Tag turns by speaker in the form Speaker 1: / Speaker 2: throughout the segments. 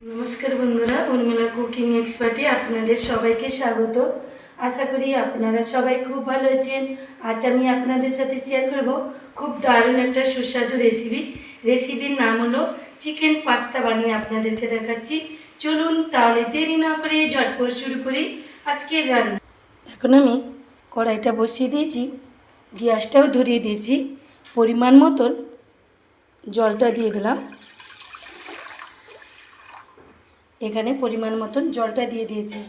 Speaker 1: নমস্কার বন্ধুরা, উর্মিলা কুকিং এক্সপার্টে আপনাদের সবাইকে স্বাগত। আশা করি আপনারা সবাই খুব ভালো আছেন। আজ আমি আপনাদের সাথে শেয়ার করব খুব দারুণ একটা সুস্বাদু রেসিপির নাম হলো চিকেন পাস্তা বানিয়ে আপনাদেরকে দেখাচ্ছি। চলুন তাহলে দেরি না করে ঝটপট শুরু করি আজকের রান্না। এখন আমি কড়াইটা বসিয়ে দিয়েছি, গ্যাসটাও ধরিয়ে দিয়েছি, পরিমাণ মতন জলটা দিয়ে দিলাম। এখানে পরিমাণ মতন জলটা দিয়ে দিয়েছি।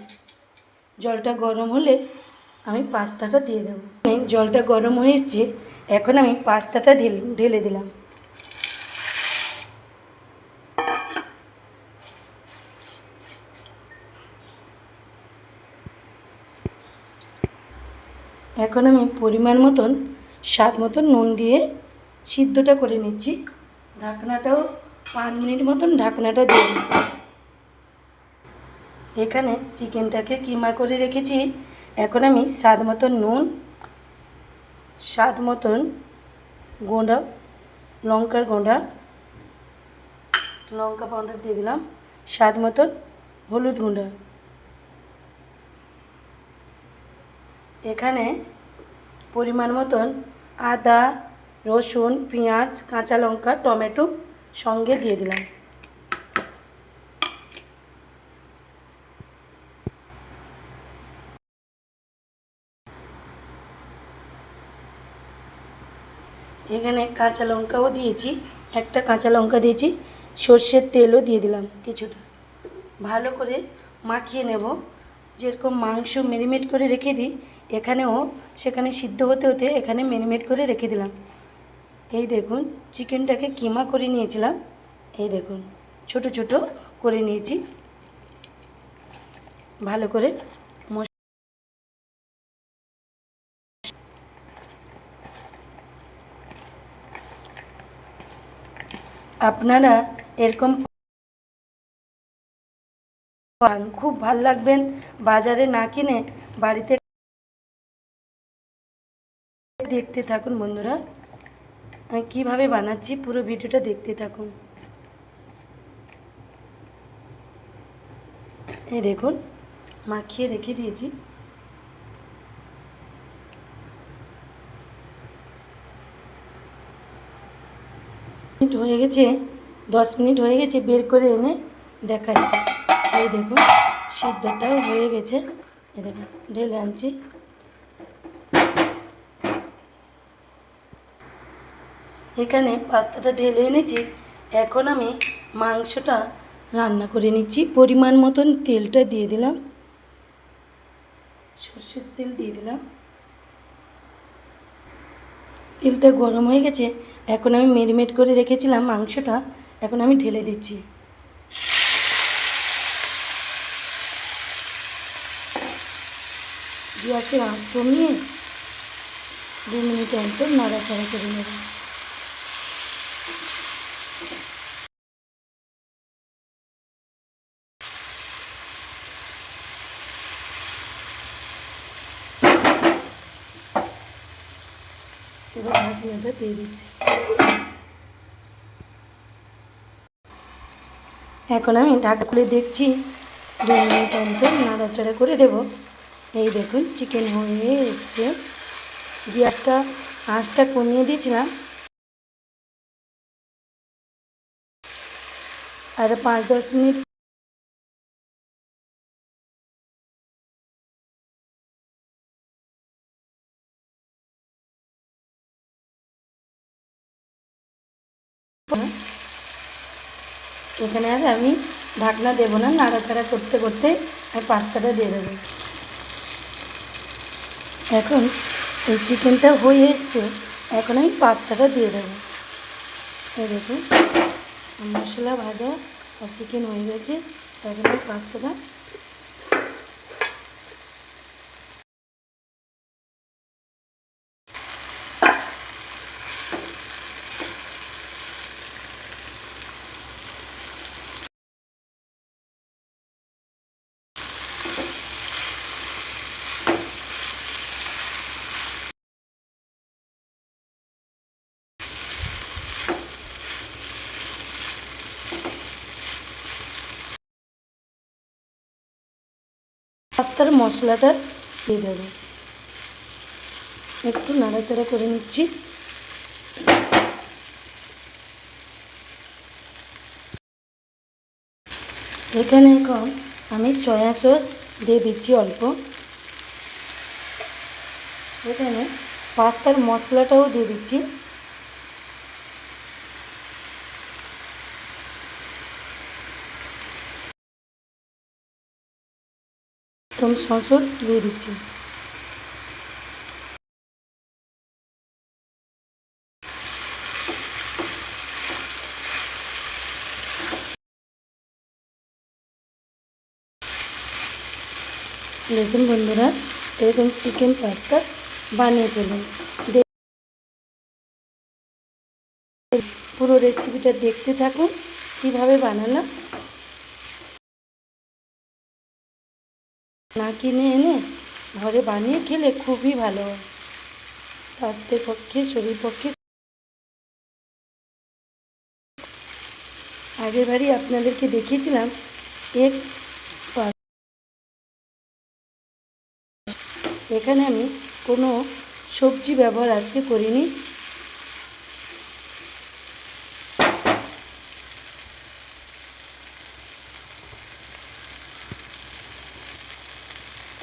Speaker 1: জলটা গরম হলে আমি পাস্তাটা দিয়ে দেবো। জলটা গরম হয়ে এসছে, এখন আমি পাস্তাটা ঢেলে দিলাম। এখন আমি পরিমাণ মতন স্বাদ মতন নুন দিয়ে সিদ্ধটা করে নিচ্ছি। ঢাকনাটাও 5 মিনিট মতন ঢাকনাটা দিয়ে দিই। এখানে চিকেনটাকে কিমা করে রেখেছি। এখন আমি স্বাদ মতন নুন, স্বাদ মতন গুঁড়া লঙ্কার গুঁড়া, লঙ্কা পাউডার দিয়ে দিলাম, স্বাদ মতন হলুদ গুঁড়া। এখানে পরিমাণ মতন আদা, রসুন, পেঁয়াজ, কাঁচা লঙ্কা, টমেটো সঙ্গে দিয়ে দিলাম। এখানে কাঁচা লঙ্কাও দিয়েছি, একটা কাঁচা লঙ্কা দিয়েছি, সর্ষের তেলও দিয়ে দিলাম কিছুটা। ভালো করে মাখিয়ে নেব। যেরকম মাংস ম্যারিনেট করে রেখে দিই, এখানেও সেখানে সিদ্ধ হতে হতে এখানে ম্যারিনেট করে রেখে দিলাম। এই দেখুন, চিকেনটাকে কিমা করে নিয়েছিলাম। এই দেখুন, ছোট ছোট করে নিয়েছি। ভালো করে আপনারা এরকম পান, খুব ভাল লাগবেন। বাজারে না কিনে বাড়িতে দেখতে থাকুন বন্ধুরা, আমি কীভাবে বানাচ্ছি পুরো ভিডিওটা দেখতে থাকুন। এই দেখুন, মাখিয়ে রেখে দিয়েছি। মিনিট হয়ে গেছে, 10 মিনিট হয়ে গেছে, বের করে এনে দেখাচ্ছি। এই দেখুন, সিদ্ধটাও হয়ে গেছে। এই দেখুন, ঢেলে আনছি। এখানে পাস্তাটা ঢেলে এনেছি। এখন আমি মাংসটা রান্না করে নিচ্ছি। পরিমাণ মতন তেলটা দিয়ে দিলাম, সর্ষের তেল দিয়ে দিলাম। তেলটা গরম হয়ে গেছে। এখন আমি ম্যারিনেট করে রেখেছিলাম মাংসটা, এখন আমি ঢেলে দিচ্ছি। গ্যাসের আঁচ কমিয়ে 2 মিনিট অন্তর নাড়াচাড়া করে নেব। এবার ঢাকনাটা দিয়ে দিচ্ছি। এখন আমি ঢাকা খুলে দেখছি, 2 মিনিট অন্তর নাড়াচাড়া করে দেব। এই দেখুন, চিকেন হয়ে এসছে। গ্যাসটা আঁচটা কমিয়ে দিয়েছিলাম, আর 5-10 মিনিট এখানে আর আমি ঢাকনা দেবো না, নাড়াচাড়া করতে করতে আমি পাস্তাটা দিয়ে দেবো। এখন এই চিকেনটা হয়ে এসছে, এখন আমি পাস্তাটা দিয়ে দেবো। এই দেখুন, মশলা ভাজা আর চিকেন হয়ে গেছে। এখন আমি পাস্তাটা পাস্তার মশলাটা দিয়ে দেবো। একটু নাড়াচাড়া করে নিচ্ছি। এখানে এখন আমি সয়া সস দিয়ে দিচ্ছি অল্প। এখানে পাস্তার মশলাটাও দিয়ে দিচ্ছি। টমেটো সসও দিয়ে দিচ্ছি। দেখুন বন্ধুরা, এরকম চিকেন পাস্তা বানিয়ে ফেলুন। পুরো রেসিপিটা দেখতে থাকুন কীভাবে বানালাম। না কিনে এনে ঘরে বানিয়ে খেলে খুবই ভালো হয়, স্বাস্থ্যের পক্ষে, শরীর পক্ষে। আগের বারই আপনাদেরকে দেখিয়েছিলাম এগ পাস্তা। এখানে আমি কোনো সবজি ব্যবহার আজকে করিনি।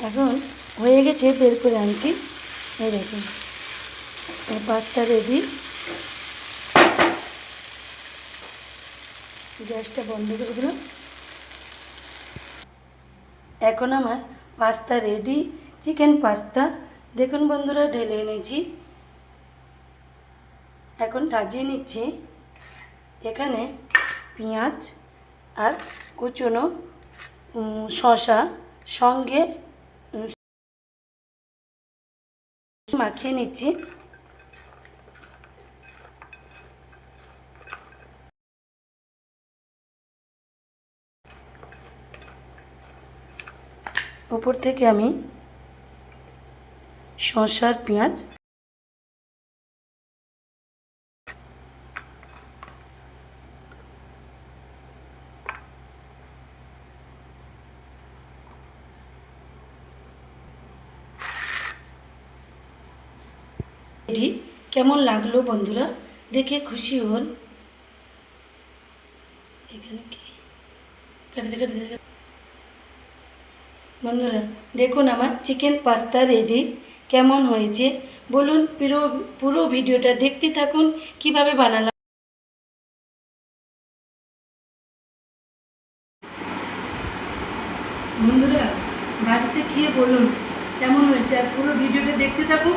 Speaker 1: এখন হয়ে গেছে, বের করে আনছি। এই দেখুন পাস্তা রেডি। গ্যাসটা বন্ধ করে দিলাম। এখন আমার পাস্তা রেডি, চিকেন পাস্তা। দেখুন বন্ধুরা, ঢেলে এনেছি। এখন সাজিয়ে নিচ্ছি। এখানে পেঁয়াজ আর কুচনো শসা সঙ্গে মাখিয়ে নিচ্ছি। উপর থেকে আমি শসার পেঁয়াজ রেডি। কেমন লাগলো বন্ধুরা, দেখে খুশি হন। এখানে কি বন্ধুরা দেখুন আমার চিকেন পাস্তা রেডি। কেমন হয়েছে বলুন। পুরো ভিডিওটা দেখতে থাকুন কিভাবে বানালাম। বন্ধুরা বাড়িতে খেয়ে বলুন কেমন হয়েছে, আর পুরো ভিডিওটা দেখতে থাকুন।